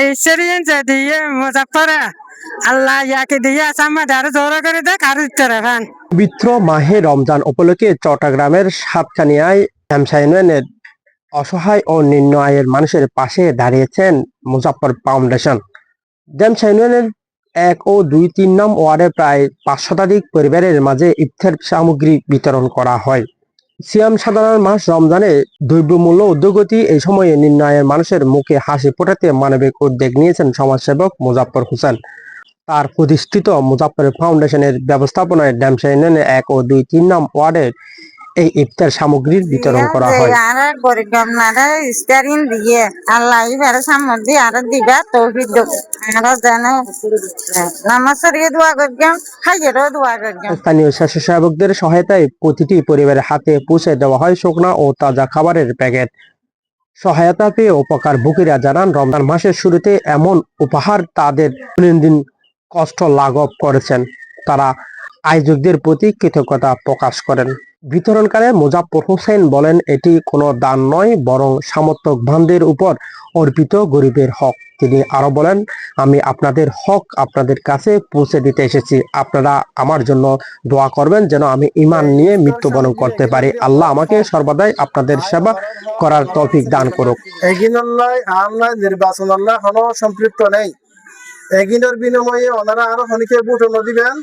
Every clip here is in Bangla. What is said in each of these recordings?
এই সেরিয়েন যে দিয়ে মুজাফফরা আল্লাহ ইয়াকে দিয়ে আসামা দারু জোরা করে দেখ আর উত্তরে ফান। পবিত্র মাহে রমজান উপলক্ষে চট্টগ্রামের সাতকানিয়ায় ঢেমসা ইউনিয়নের অসহায় ও নিম্ন আয়ের মানুষের পাশে দাঁড়িয়েছেন মুজাফফর ফাউন্ডেশন। ঢেমসা ইউনিয়নের 1 ও 2-3 নং ওয়ার্ডে প্রায় 5 শতাধিক পরিবারের মাঝে ইফতার সামগ্রী বিতরণ করা হয়। সিয়াম সাধারণ মাস রমজানে দ্রব্যমূল্য ঊর্ধ্বগতি এই সময়ে নিম্ন আয়ের মানুষের মুখে হাসি ফোটাতে মানবিক উদ্যোগ নিয়েছেন সমাজসেবক মোজাফফর হোসেন। তার প্রতিষ্ঠিত মুজাফফর ফাউন্ডেশনের ব্যবস্থাপনায় ঢেমসা ইউনিয়নের 1 ও 2-3 নং ওয়ার্ডের এই ইফতার সামগ্রীর বিতরণ করা হয়। স্থানীয় স্বেচ্ছাসেবকদের সহায়তায় প্রতিটি পরিবারের হাতে পৌঁছে দেওয়া হয় শুকনা ও তাজা খাবারের প্যাকেট। সহায়তা পেয়ে উপকার ভোগীরা জানান, রমজান মাসের শুরুতে এমন উপহার তাদের দৈনন্দিন কষ্ট লাঘব করেছেন। তারা আয়োজকদের প্রতি কৃতজ্ঞতা প্রকাশ করেন। বিতরণকালে মোজাফফর হোসেন বলেন, এটি কোনো দান নয়, বরং সামর্থ্যবানদের উপর অর্পিত গরিবের হক। তিনি আরো বলেন, আমি আপনাদের হক আপনাদের কাছে পৌঁছে দিতে এসেছি। আপনারা আমার জন্য দোয়া করবেন যেন আমি ঈমান নিয়ে মৃত্যুবরণ করতে পারি। আল্লাহ আমাকে সর্বদাই আপনাদের সেবা করার তৌফিক দান করুক। আল্লাহ নির্বাচন আল্লাহ কোনো সম্পৃক্ত নেই। এগিনের বিনিময়ে ওনারা আরো অনেকে ভোট দিবেন।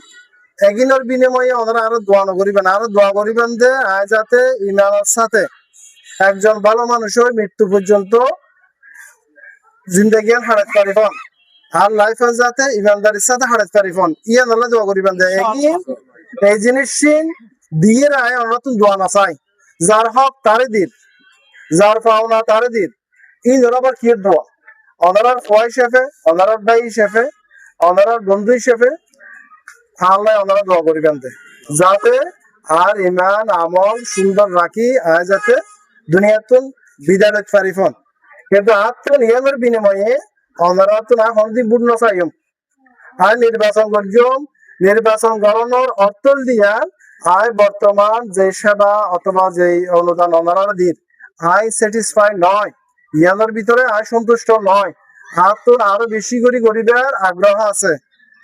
এগিনের বিনিময়ে ওনারা আরো দোয়া করিবেন যে যাতে ইমানের সাথে একজন ভালো মানুষ হয়ে মৃত্যু পর্যন্ত জিন্দেগি হারাতে পারিবেন। আর লাইফে যাতে ইমানদারির সাথে হারাতে পারিবেন। ইয়ান আল্লাহ দোয়া করিবেন যে এই জিনিস দিয়ে রায় আমরা তো দোয়া না চাই। যার হক তারে দিন, যার পাওনা তারে দিন। ইন আবার কি দোয়া ওনারার খোয়াই শেফে, ওনারার ভাই শেফে, ওনারার বন্ধু হিসেবে আল্লাহ ওনারা দোয়া করিবেন যাতে আর ইমান আমল সুন্দর রাখি যাতে দুনিয়াতুন বিদায় লইতে পারিবেন। কিন্তু আত্ম নিয়মের বিনিময়ে ওনারা তো না হন্দি বুট না চাইম। আর নির্বাচন করানোর অর্থ দিয়া আয় বর্তমান যে সেবা অথবা যে অনুদান ওনারা দিন আয় স্যাটিসফাই নয়, ইয়ানোর ভিতরে আয় সন্তুষ্ট নয়। আর তো আরো বেশি করে গরিবের আগ্রহ আছে,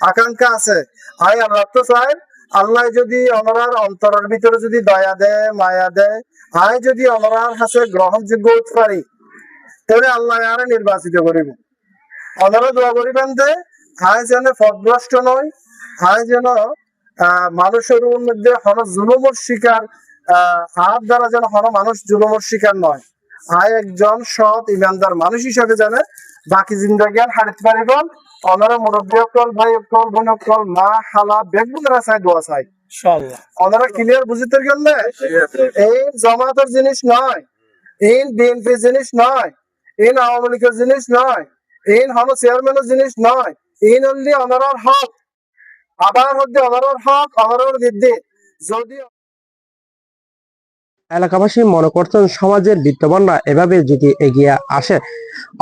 আকাঙ্ক্ষা আছে। আয় আল্লাহ তো চাই আল্লাহ যদি ওনার অন্তরের ভিতরে যদি দয়া দেয়, মায়া দেয়, আয় যদি ওনার কাছে গ্রহণযোগ্য হতে পারি তাহলে আল্লাহ আরে নির্বাচিত করিব। ওনারা দোয়া করিবেন যে আয় যেন পথভ্রষ্ট নয়, আয় যেন মানুষের মধ্যে হন জুলুমের শিকার হাত দ্বারা যেন হন মানুষ জুলুমের শিকার নয়। আয় একজন সৎ ইমানদার মানুষ হিসাবে জানে বাকি জিন্দাগি হারিতে পারিবেন। ওনারা মুরব্বী অকল, ভাই অকল, বোন অকল, মা খালা বেগুনেরা চাই দোয়া চাই। ওনারা ক্লিয়ার বুঝতে গেলে এই জামাতের জিনিস নয়, এই বিএনপি জিনিস নয়, এই আওয়ামী লীগের জিনিস নয়, এই হন চেয়ারম্যানের জিনিস নয়। এই অনলি ওনারার হক, আবার হচ্ছে ওনারার হক ওনারার দিদি। যদি এলাকাবাসী মনে করছেন, সমাজের বিত্তবানরা এভাবে যদি এগিয়ে আসে,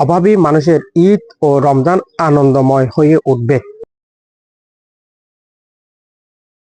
অভাবী মানুষের ঈদ ও রমজান আনন্দময় হয়ে উঠবে।